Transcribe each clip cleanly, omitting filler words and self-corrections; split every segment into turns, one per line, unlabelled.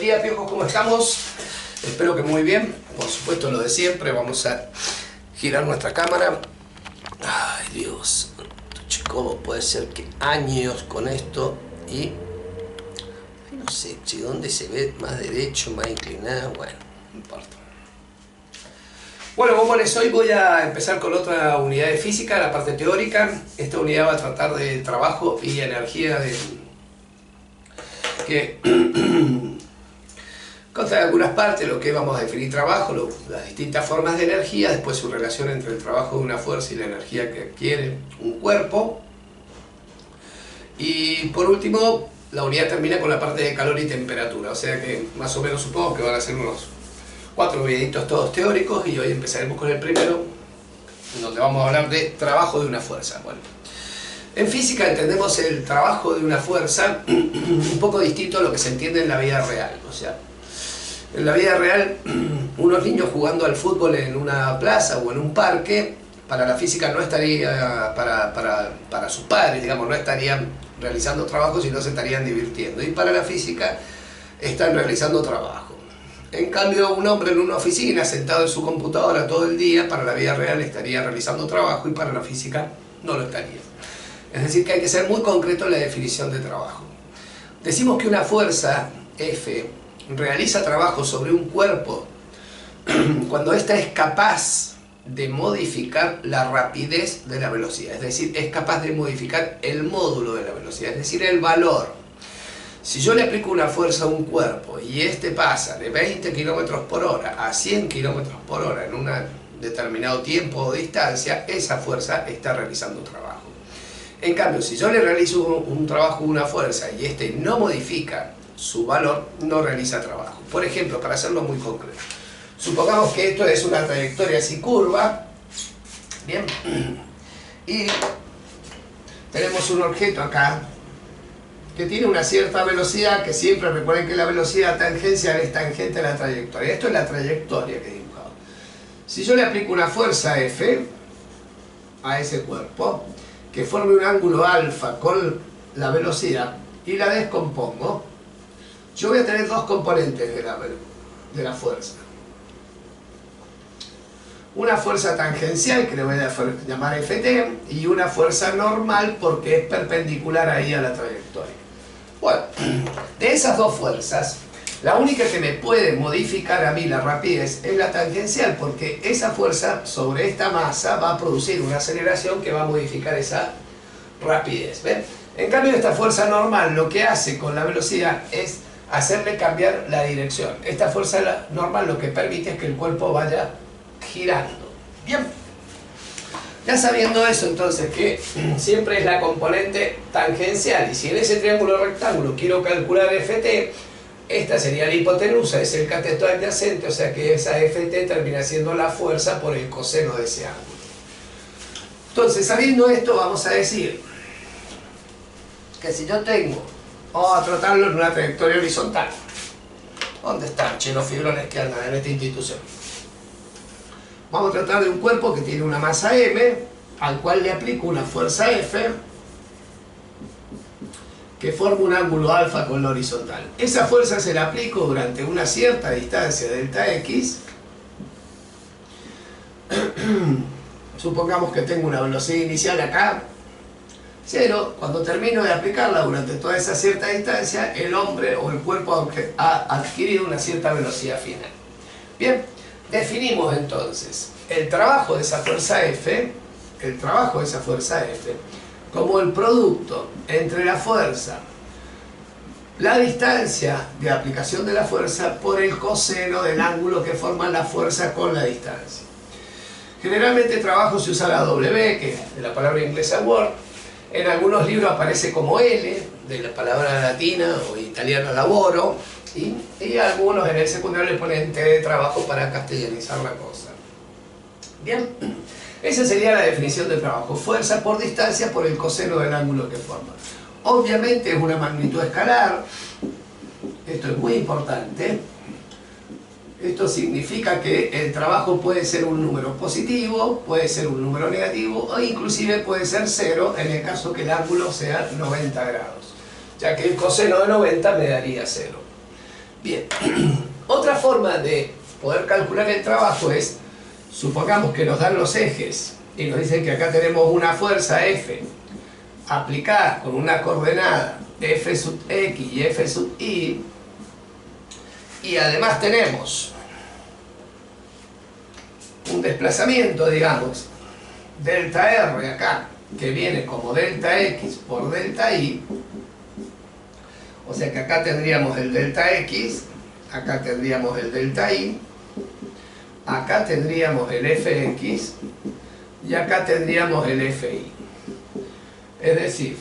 día, piojos, ¿cómo estamos? Espero que muy bien. Por supuesto, lo de siempre. Vamos a girar nuestra cámara. Ay, Dios. ¿Cómo puede ser que años con esto y no sé, ¿dónde se ve más derecho, más inclinado? Bueno, no importa. Bueno, bombones, hoy voy a empezar con otra unidad de física, la parte teórica. Esta unidad va a tratar de trabajo y energía que consta de algunas partes, lo que vamos a definir trabajo, las distintas formas de energía, después su relación entre el trabajo de una fuerza y la energía que adquiere un cuerpo. Y por último, la unidad termina con la parte de calor y temperatura, o sea que más o menos supongo que van a ser unos 4 videitos todos teóricos, y hoy empezaremos con el primero, donde vamos a hablar de trabajo de una fuerza. Bueno, en física entendemos el trabajo de una fuerza un poco distinto a lo que se entiende en la vida real. O sea, en la vida real, unos niños jugando al fútbol en una plaza o en un parque, para la física no estaría, para sus padres, digamos, no estarían realizando trabajo, sino se estarían divirtiendo. Y para la física están realizando trabajo. En cambio, un hombre en una oficina, sentado en su computadora todo el día, para la vida real estaría realizando trabajo y para la física no lo estaría. Es decir, que hay que ser muy concreto en la definición de trabajo. Decimos que una fuerza F realiza trabajo sobre un cuerpo cuando ésta es capaz de modificar la rapidez de la velocidad, es decir, es capaz de modificar el módulo de la velocidad, es decir, el valor. Si yo le aplico una fuerza a un cuerpo y este pasa de 20 km por hora a 100 km por hora en un determinado tiempo o distancia, esa fuerza está realizando trabajo. En cambio, si yo le realizo un trabajo a una fuerza y este no modifica su valor, no realiza trabajo. Por ejemplo, para hacerlo muy concreto, supongamos que esto es una trayectoria así curva, bien, y tenemos un objeto acá que tiene una cierta velocidad, que siempre recuerden que la velocidad tangencial es tangente a la trayectoria. Esto es la trayectoria que he dibujado. Si yo le aplico una fuerza F a ese cuerpo, que forme un ángulo alfa con la velocidad, y la descompongo, yo voy a tener dos componentes de la fuerza. Una fuerza tangencial, que le voy a llamar Ft, y una fuerza normal porque es perpendicular ahí a la trayectoria. Bueno, de esas dos fuerzas, la única que me puede modificar a mí la rapidez es la tangencial, porque esa fuerza sobre esta masa va a producir una aceleración que va a modificar esa rapidez. ¿Ven? En cambio, esta fuerza normal lo que hace con la velocidad es hacerle cambiar la dirección. Esta fuerza normal lo que permite es que el cuerpo vaya girando. Bien, ya sabiendo eso, entonces, que siempre es la componente tangencial, y si en ese triángulo rectángulo quiero calcular Ft, esta sería la hipotenusa, es el cateto adyacente, o sea que esa Ft termina siendo la fuerza por el coseno de ese ángulo. Entonces, sabiendo esto, vamos a decir que si yo tengo, vamos a tratarlo en una trayectoria horizontal. ¿Dónde están los fibrones que andan en esta institución? Vamos a tratar de un cuerpo que tiene una masa m, al cual le aplico una fuerza F, que forma un ángulo alfa con la horizontal. Esa fuerza se la aplico durante una cierta distancia delta x. Supongamos que tengo una velocidad inicial acá, 0. Cuando termino de aplicarla durante toda esa cierta distancia, el hombre o el cuerpo ha adquirido una cierta velocidad final. Bien, definimos entonces el trabajo de esa fuerza F, como el producto entre la fuerza, la distancia de aplicación de la fuerza por el coseno del ángulo que forma la fuerza con la distancia. Generalmente trabajo se usa la W, que es de la palabra inglesa work. En algunos libros aparece como L, de la palabra latina o italiana laboro, y algunos en el secundario le ponen T de trabajo para castellanizar la cosa. Bien, esa sería la definición de trabajo: fuerza por distancia por el coseno del ángulo que forma. Obviamente es una magnitud escalar, esto es muy importante. Esto significa que el trabajo puede ser un número positivo, puede ser un número negativo, o inclusive puede ser 0 en el caso que el ángulo sea 90 grados, ya que el coseno de 90 me daría 0. Bien, forma de poder calcular el trabajo es, supongamos que nos dan los ejes y nos dicen que acá tenemos una fuerza F aplicada con una coordenada F sub X y F sub Y, y además tenemos un desplazamiento, digamos, delta R acá, que viene como delta X por delta Y, o sea que acá tendríamos el delta X, acá tendríamos el delta Y, acá tendríamos el Fx y acá tendríamos el Fi. Es decir,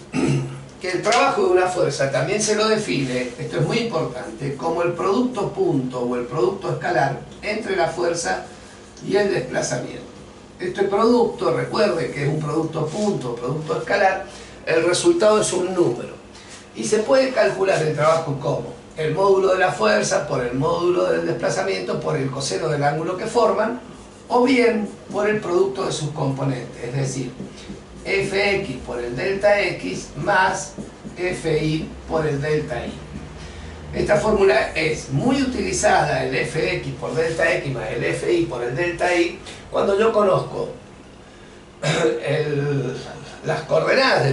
que el trabajo de una fuerza también se lo define, esto es muy importante, como el producto punto o el producto escalar entre la fuerza y el desplazamiento. Este producto, recuerde que es un producto punto, producto escalar, el resultado es un número. Y se puede calcular el trabajo como el módulo de la fuerza por el módulo del desplazamiento por el coseno del ángulo que forman, o bien por el producto de sus componentes, es decir, Fx por el delta X más Fi por el delta Y. Esta fórmula es muy utilizada, el Fx por delta X más el Fi por el delta Y, cuando yo conozco las coordenadas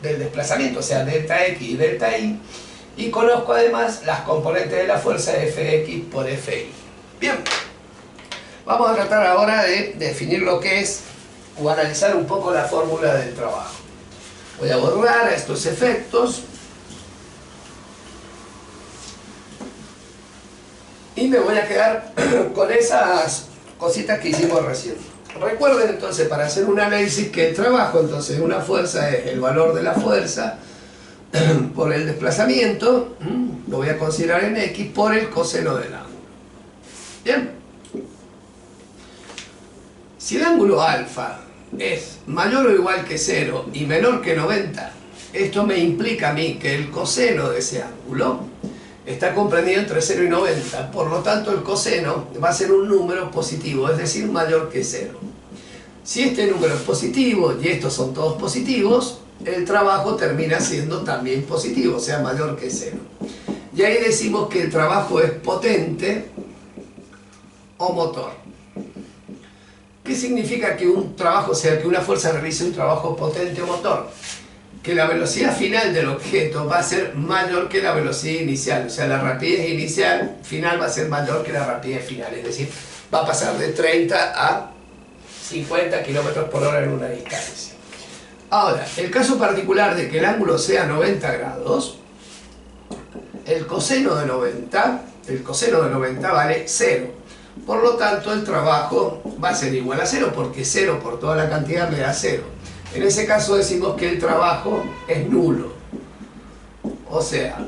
del desplazamiento, o sea, delta X y delta Y, y conozco además las componentes de la fuerza Fx por Fi. Bien, vamos a tratar ahora de definir lo que es o analizar un poco la fórmula del trabajo. Voy a borrar estos efectos y me voy a quedar con esas cositas que hicimos recién. Recuerden entonces, para hacer un análisis, que el trabajo, entonces, una fuerza es el valor de la fuerza por el desplazamiento, lo voy a considerar en X, por el coseno del ángulo. Bien. Si el ángulo alfa es mayor o igual que 0 y menor que 90, esto me implica a mí que el coseno de ese ángulo está comprendido entre 0 y 90, por lo tanto el coseno va a ser un número positivo, es decir, mayor que 0. Si este número es positivo y estos son todos positivos, el trabajo termina siendo también positivo, o sea, mayor que 0. Y ahí decimos que el trabajo es potente o motor. ¿Qué significa que un trabajo, o sea, que una fuerza realice un trabajo potente o motor? Que la velocidad final del objeto va a ser mayor que la velocidad inicial, o sea, la rapidez inicial final va a ser mayor que la rapidez final, es decir, va a pasar de 30 a 50 km por hora en una distancia. Ahora, el caso particular de que el ángulo sea 90 grados, el coseno de 90 vale 0. Por lo tanto, el trabajo va a ser igual a 0, porque 0 por toda la cantidad me da 0. En ese caso decimos que el trabajo es nulo. O sea,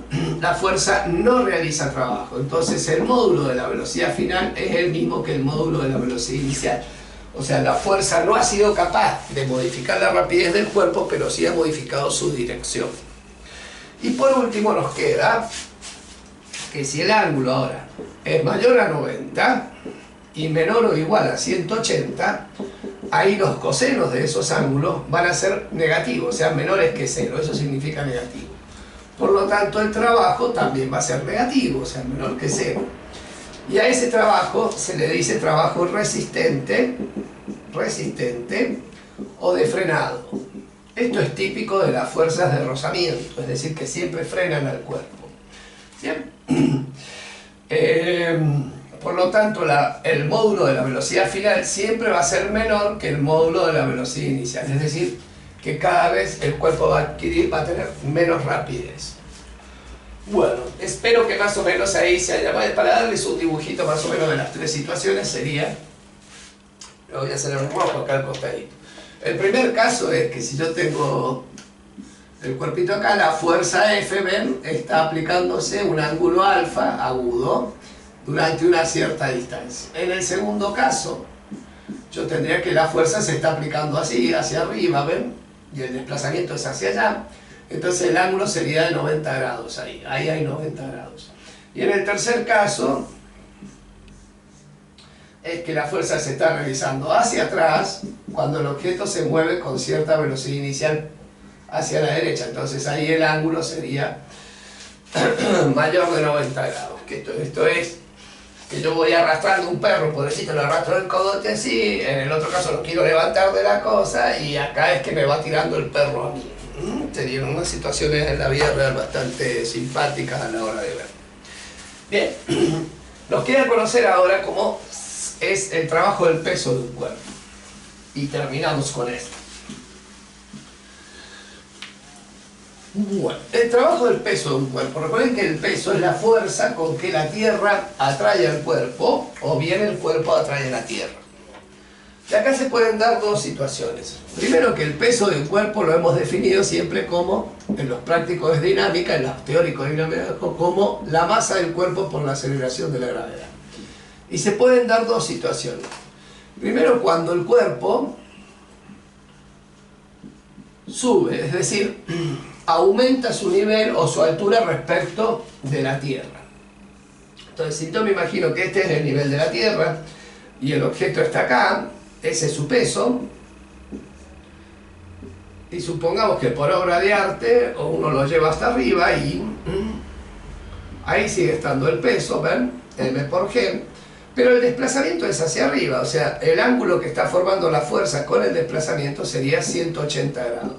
la fuerza no realiza trabajo. Entonces el módulo de la velocidad final es el mismo que el módulo de la velocidad inicial. O sea, la fuerza no ha sido capaz de modificar la rapidez del cuerpo, pero sí ha modificado su dirección. Y por último nos queda que si el ángulo ahora es mayor a 90 y menor o igual a 180, ahí los cosenos de esos ángulos van a ser negativos, o sea, menores que 0, eso significa negativo. Por lo tanto, el trabajo también va a ser negativo, o sea, menor que 0. Y a ese trabajo se le dice trabajo resistente o de frenado. Esto es típico de las fuerzas de rozamiento, es decir, que siempre frenan al cuerpo. Bien. Por lo tanto, el módulo de la velocidad final siempre va a ser menor que el módulo de la velocidad inicial, es decir, que cada vez el cuerpo va a tener menos rapidez. Bueno, espero que más o menos ahí se haya, para darles un dibujito más o menos de las tres situaciones sería, lo voy a hacer en rojo acá al costadito. El primer caso es que si yo tengo el cuerpito acá, la fuerza F, ven, está aplicándose un ángulo alfa agudo durante una cierta distancia. En el segundo caso, yo tendría que la fuerza se está aplicando así, hacia arriba, ven, y el desplazamiento es hacia allá. Entonces el ángulo sería de 90 grados ahí hay 90 grados. Y en el tercer caso, es que la fuerza se está realizando hacia atrás cuando el objeto se mueve con cierta velocidad inicial hacia la derecha. Entonces ahí el ángulo sería mayor de 90 grados. Que esto es que yo voy arrastrando un perro, pobrecito, lo arrastro del cogote así, en el otro caso lo quiero levantar de la cosa y acá es que me va tirando el perro a mí. Serían unas situaciones en la vida real bastante simpáticas a la hora de ver. Bien, nos queda conocer ahora cómo es el trabajo del peso de un cuerpo. Y terminamos con esto. Bueno, el trabajo del peso de un cuerpo. Recuerden que el peso es la fuerza con que la Tierra atrae al cuerpo o bien el cuerpo atrae a la Tierra. Y acá se pueden dar dos situaciones. Primero, que el peso de un cuerpo lo hemos definido siempre como, en los prácticos de dinámica, en los teóricos de dinámica, como la masa del cuerpo por la aceleración de la gravedad. Y se pueden dar dos situaciones. Primero, cuando el cuerpo sube, es decir, aumenta su nivel o su altura respecto de la Tierra. Entonces, si yo me imagino que este es el nivel de la Tierra y el objeto está acá, ese es su peso, y supongamos que por obra de arte uno lo lleva hasta arriba y ahí sigue estando el peso, ¿ven? M por G, pero el desplazamiento es hacia arriba, o sea, el ángulo que está formando la fuerza con el desplazamiento sería 180 grados.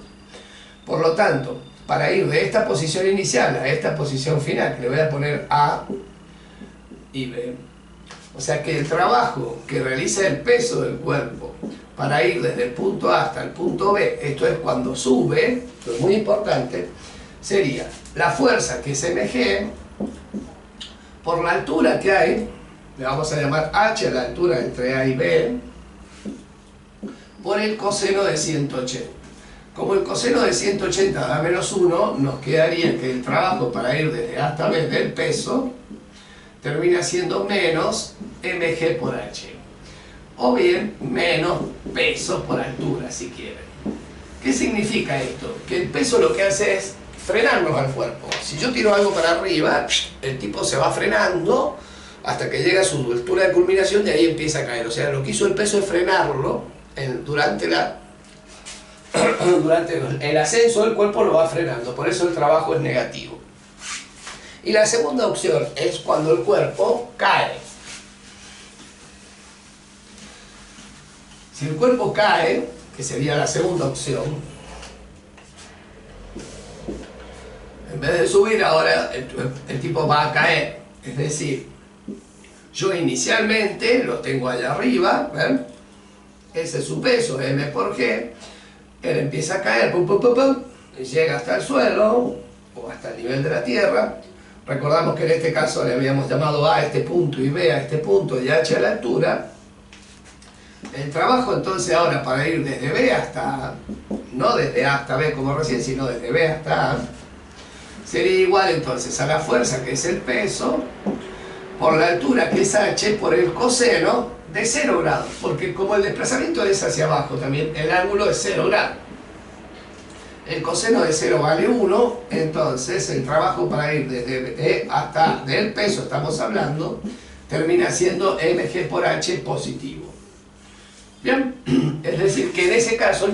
Por lo tanto, para ir de esta posición inicial a esta posición final, que le voy a poner A y B, o sea que el trabajo que realiza el peso del cuerpo para ir desde el punto A hasta el punto B, esto es cuando sube, esto es muy importante, sería la fuerza que es mg por la altura que hay, le vamos a llamar h a la altura entre A y B, por el coseno de 180. Como el coseno de 180 da menos 1, nos quedaría que el trabajo para ir desde A hasta B del peso termina siendo menos mg por h, o bien menos peso por altura, si quieren. ¿Qué significa esto? Que el peso lo que hace es frenarnos al cuerpo. Si yo tiro algo para arriba, el tipo se va frenando hasta que llega a su altura de culminación y ahí empieza a caer. O sea, lo que hizo el peso es frenarlo durante el ascenso del cuerpo, lo va frenando. Por eso el trabajo es negativo. Y la segunda opción es cuando el cuerpo cae. Si el cuerpo cae, que sería la segunda opción, en vez de subir ahora el tipo va a caer. Es decir, yo inicialmente lo tengo allá arriba, ¿ven? Ese es su peso, m por g. Él empieza a caer, pum, pum, pum, pum, y llega hasta el suelo o hasta el nivel de la tierra. Recordamos que en este caso le habíamos llamado A a este punto y B a este punto y H a la altura. El trabajo entonces ahora para ir desde B hasta A, no desde A hasta B como recién, sino desde B hasta A, sería igual entonces a la fuerza, que es el peso, por la altura, que es H, por el coseno de 0 grados, porque como el desplazamiento es hacia abajo también, el ángulo es 0 grados. El coseno de 0 vale 1, entonces el trabajo para ir desde B hasta del peso, estamos hablando, termina siendo mg por h positivo. Bien, es decir que en ese caso el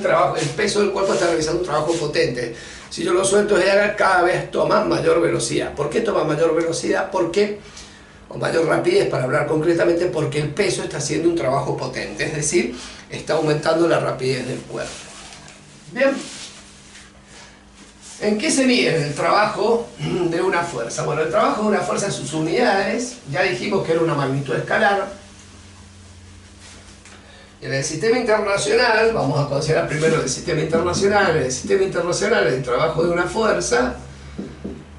peso del cuerpo está realizando un trabajo potente. Si yo lo suelto de acá, cada vez toma mayor velocidad. ¿Por qué toma mayor velocidad? Porque, o mayor rapidez para hablar concretamente, porque el peso está haciendo un trabajo potente, es decir, está aumentando la rapidez del cuerpo. Bien. ¿En qué se mide el trabajo de una fuerza? Bueno, el trabajo de una fuerza en sus unidades, ya dijimos que era una magnitud escalar. En el sistema internacional, vamos a considerar primero el sistema internacional. En el sistema internacional, el trabajo de una fuerza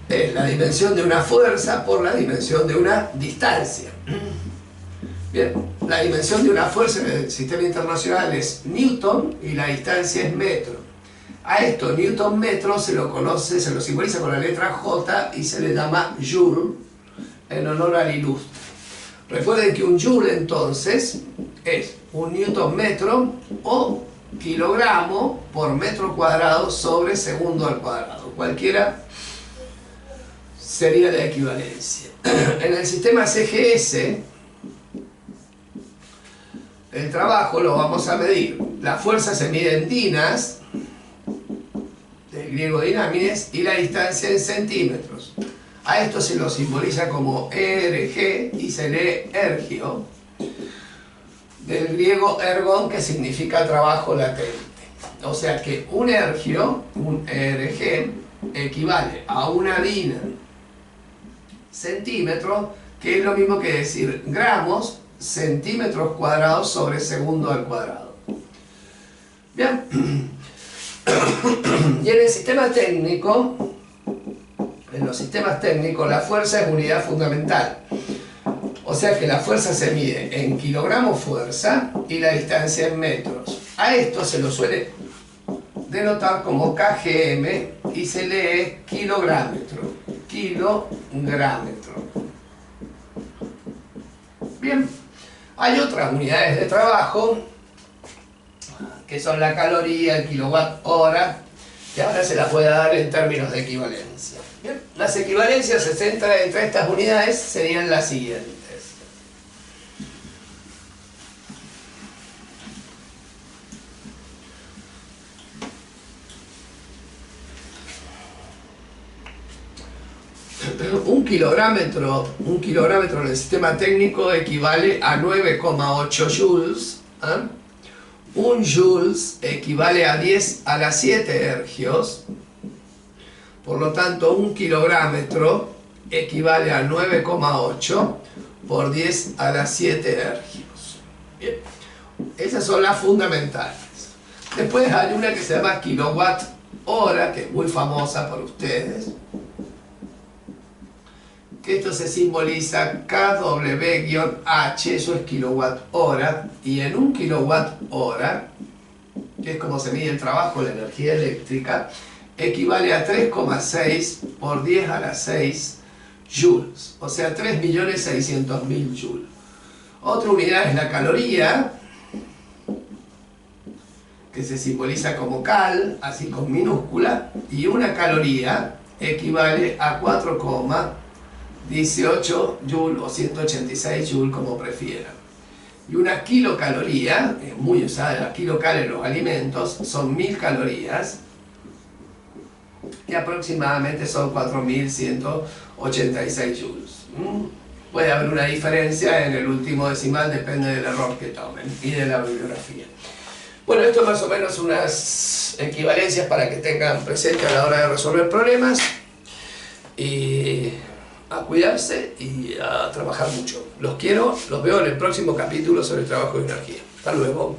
es la dimensión de una fuerza por la dimensión de una distancia. Bien, la dimensión de una fuerza en el sistema internacional es Newton y la distancia es metro. A esto, Newton metro, se lo conoce, se lo simboliza con la letra J y se le llama Joule en honor al ilustre. Recuerden que un Joule entonces es un Newton metro o kilogramo por metro cuadrado sobre segundo al cuadrado. Cualquiera sería la equivalencia. En el sistema CGS, el trabajo lo vamos a medir. La fuerza se mide en dinas, del griego dinamides, y la distancia en centímetros. A esto se lo simboliza como ERG y se lee ergio, del griego ergon, que significa trabajo latente. O sea que un ergio, un ERG, equivale a una DIN centímetro, que es lo mismo que decir gramos, centímetros cuadrados sobre segundo al cuadrado. Bien. Y en el sistema técnico, en los sistemas técnicos, la fuerza es unidad fundamental. O sea que la fuerza se mide en kilogramos fuerza y la distancia en metros. A esto se lo suele denotar como kgm y se lee kilográmetro. Kilográmetro. Bien. Hay otras unidades de trabajo que son la caloría, el kilowatt hora, que ahora se las puede dar en términos de equivalencia. Bien. Las equivalencias entre estas unidades serían las siguientes. Un kilográmetro en el sistema técnico equivale a 9,8 joules. ¿Eh? Un joules equivale a 10 a la 7 ergios. Por lo tanto, un kilográmetro equivale a 9,8 por 10 a la 7 ergios. Bien. Esas son las fundamentales. Después hay una que se llama kilowatt hora, que es muy famosa por ustedes. Que esto se simboliza kW-H, eso es kilowatt hora, y en un kilowatt hora, que es como se mide el trabajo, la energía eléctrica, equivale a 3,6 por 10 a la 6 joules, o sea 3.600.000 joules. Otra unidad es la caloría, que se simboliza como cal, así con minúscula, y una caloría equivale a 4,18 joules o 186 joules, como prefieran. Y una kilocaloría, es muy usada la kilocal en los alimentos, son 1000 calorías, que aproximadamente son 4186 joules. Puede haber una diferencia en el último decimal, depende del error que tomen y de la bibliografía. Bueno, esto es más o menos unas equivalencias para que tengan presente a la hora de resolver problemas. Y a cuidarse y a trabajar mucho. Los quiero, los veo en el próximo capítulo sobre el trabajo de energía. Hasta luego.